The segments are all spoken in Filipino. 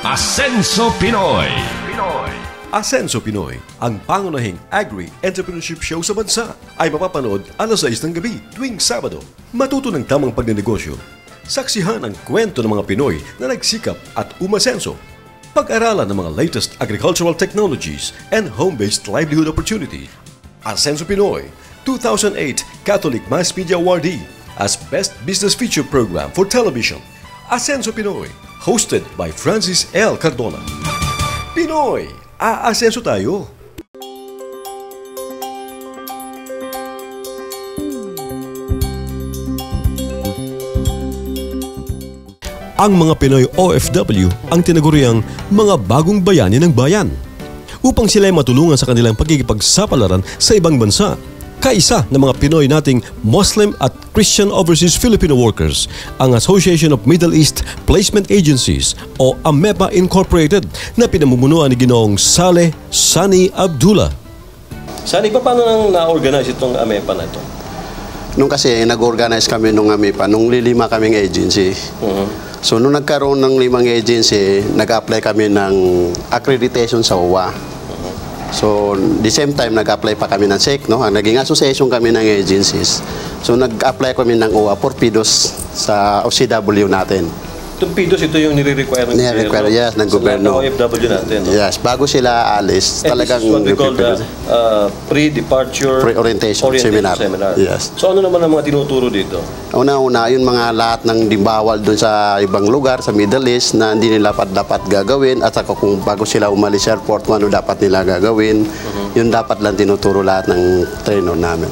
Asenso Pinoy. Asenso Pinoy, ang pangunahing agri-entrepreneurship show sa bansa ay mapapanood alas 6 ng gabi tuwing Sabado. Matuto ng tamang pagnenegosyo. Saksihan ang kwento ng mga Pinoy na nagsikap at umasenso. Pag-aralan ng mga latest agricultural technologies and home-based livelihood opportunities. Asenso Pinoy, 2008 Catholic Mass Media Awardee as Best Business Feature Program for Television. Asenso Pinoy, hosted by Francis L. Cardona. Pinoy, aasenso tayo! Ang mga Pinoy OFW ang tinaguriang mga bagong bayani ng bayan upang sila ay matulungan sa kanilang pagkikipagsapalaran sa ibang bansa. Kaisa ng mga Pinoy nating Muslim at Christian Overseas Filipino Workers, ang Association of Middle East Placement Agencies o AMEPA Incorporated na pinamumunuan ni Ginoong Saleh Sani Abdullah. Sani, paano nang na-organize itong AMEPA na ito? Nung kasi nag-organize kami nung AMEPA, nung lima kaming agency. So nung nagkaroon ng 5 agency, nag-apply kami ng accreditation sa OWA. So, the same time, nag-apply pa kami ng SEC, no? Naging association kami ng agencies. So, nag-apply kami ng OWA for PIDOS sa OCW natin. Itong PIDOS, ito yung nire-require ng gobyerno? Yes, ng gobyerno. Sa OFW natin, no? Yes, bago sila alis, talagang... This is what we call the pre-departure orientation seminar. Yes. So, ano naman ang mga tinuturo dito? Una-una, yung mga lahat ng bawal doon sa ibang lugar, sa Middle East, na hindi nila dapat gagawin, at saka kung bago sila umalis sa airport, kung ano dapat nila gagawin, yun dapat lang tinuturo lahat ng trainer namin.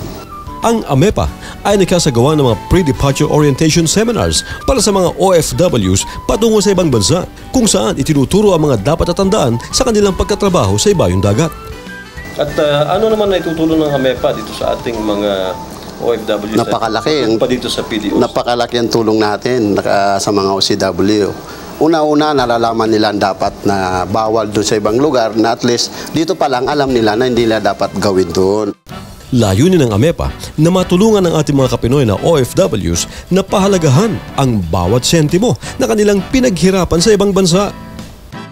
Ang AMEPA ay nakasagawa ng mga pre-departure orientation seminars para sa mga OFWs patungo sa ibang bansa, kung saan itinuturo ang mga dapat tatandaan sa kanilang pagkatrabaho sa ibayong dagat. At ano naman na itutulong ng AMEPA dito sa ating mga OFWs? Napakalaki. Pa dito sa PDOs? Napakalaki ang tulong natin sa mga OCW. Una-una, nalalaman nila dapat na bawal doon sa ibang lugar, na at least dito pa lang alam nila na hindi nila dapat gawin doon. Layunin ng AMEPA na matulungan ang ating mga Kapinoy na OFWs na pahalagahan ang bawat sentimo na kanilang pinaghirapan sa ibang bansa.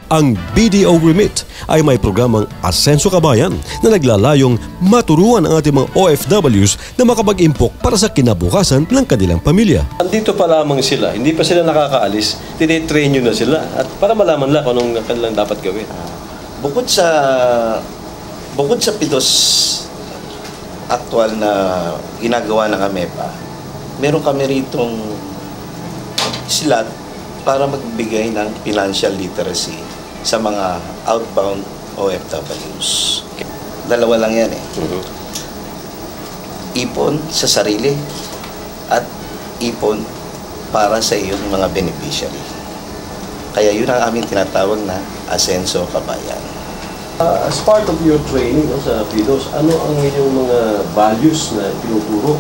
Ang BDO Remit ay may programang Asenso Kabayan na naglalayong maturuan ang ating mga OFWs na makapag-impok para sa kinabukasan ng kanilang pamilya. Andito pa lamang sila, hindi pa sila nakakaalis, tinitrain nyo na sila at para malaman lang kung anong kanilang dapat gawin. Bukod sa PIDOS aktual na ginagawa ng AMEPA, meron kami ritong silat para magbigay ng financial literacy sa mga outbound OFWs. Dalawa lang yan eh. Ipon sa sarili at ipon para sa iyong mga beneficiary. Kaya yun ang aming tinatawag na Asenso Kabayan. As part of your training sa PIDOS, ano ang inyong mga values na tinuturo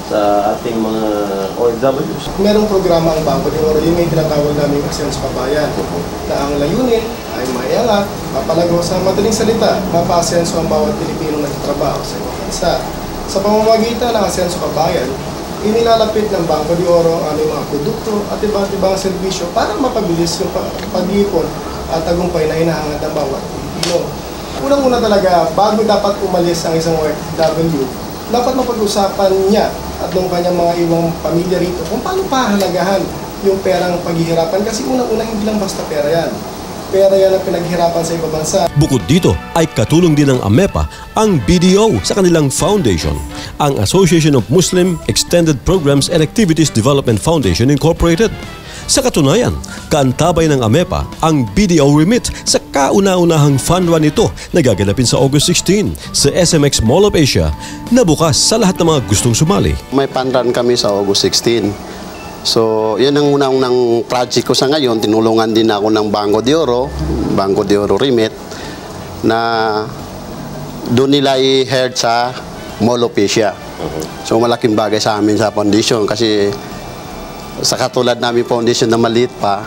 sa ating mga OFWs? Merong programa ang Bangko de Oro, yung may tinatawag namin Asenso Kabayan, na ang layunin ay maiangat, mapalago sa madaling salita, mapa-asenso ang bawat Pilipinong nagtatrabaho sa ibang bansa. Sa pamamagitan ng Asenso Kabayan, inilalapit ng Bangko de Oro ang aming mga produkto at iba't ibang serbisyo para mapabilis yung pag-iipon at tagumpay na hinahangad ng bawat Pilipino. Unang-una talaga, bago dapat umalis ang isang OFW, dapat mapag-usapan niya at ng kanyang mga ibang pamilya rito kung paano pahalagahan yung perang paghihirapan. Kasi unang-una, hindi lang basta pera yan. Pera yan ang pinaghirapan sa ibang bansa. Bukod dito, ay katulong din ng AMEPA ang BDO sa kanilang foundation, ang Association of Muslim Extended Programs and Activities Development Foundation Incorporated. Sa katunayan, kaantabay ng AMEPA ang BDO Remit sa kauna-unahang fund run nito na gaganapin sa August 16 sa SMX Mall of Asia na bukas sa lahat ng mga gustong sumali. May fund run kami sa August 16. So, yan ang unang project ko sa ngayon. Tinulungan din ako ng Bangko de Oro Remit, na doon nila i-heard sa Mall of Asia. So, malaking bagay sa amin sa foundation kasi sa katulad namin foundation na maliit pa,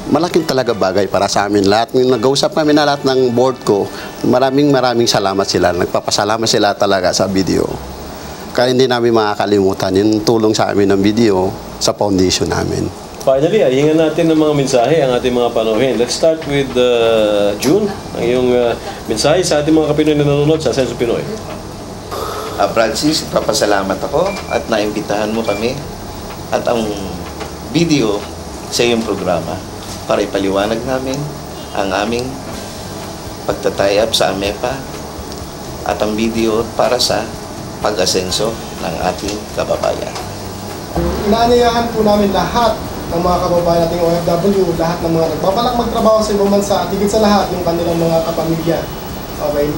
malaking talaga bagay para sa amin lahat. Nag-usap kami na lahat ng board ko, maraming salamat sila. Nagpapasalamat sila talaga sa video. Kaya hindi namin makakalimutan yung tulong sa amin ng video sa foundation namin. Finally, ay hingan natin ng mga mensahe ang ating mga panuhin. Let's start with June, ang iyong mensahe sa ating mga Kapinoy na nanonood sa Asenso Pinoy. Francis, papasalamat ako at naimbitahan mo kami at ang video sa iyong programa para ipaliwanag namin ang aming pagtatayap sa AMEPA at ang video para sa pag-asenso ng ating kababayan. Inaanyayahan po namin lahat ng mga kababayan nating OFW, lahat ng mga nagbabalak magtrabaho sa ibang bansa at higit sa lahat yung kanilang mga kapamilya. Okay?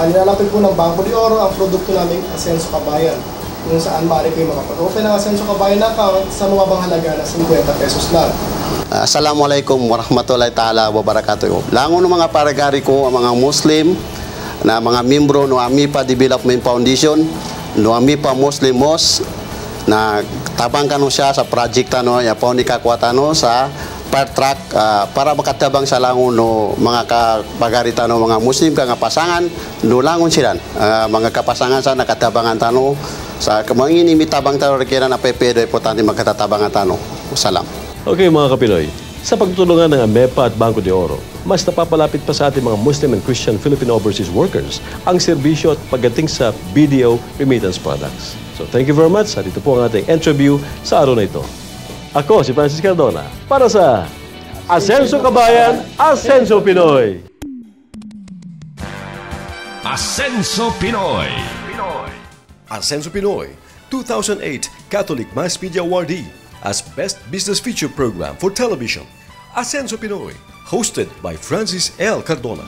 Nilalapit po ng Bangko de Oro ang produkto naming Asenso Kabayan, kung saan maaari kayo makapag-open ng Asenso Kabayan account sa mababang halaga na 50 pesos lang. Assalamualaikum warahmatullahi ta'ala wabarakatuh. Langon ng mga paragari ko, ang mga Muslim, na mga membro ng AMIPA Development Foundation, ng AMIPA Muslim Mosque, na tabang kano siya sa project ano ya po ni kakwatano sa part track para makatabang sa langon no mga kapagarita no mga Muslim nga pasangan no langon sila mga kapasangan sa nakatabangan tano sa kamangin imitabang tano kira na pepedo importante magkatabangan tano. Salam. Okay mga Kapinoy, sa pagtutulungan ng AMEPA at Bangko de Oro, mas napapalapit pa sa ating mga Muslim and Christian Filipino overseas workers ang serbisyo at pagdating sa BDO remittance products. So thank you very much. At ito po ang ating interview sa araw na ito. Ako si Francis Cardona para sa Asenso Kabayan, Asenso Pinoy. Asenso Pinoy. Asenso Pinoy, 2008 Catholic Mass Media Awardee as Best Business Feature Program for Television. Asenso Pinoy, hosted by Francis L. Cardona.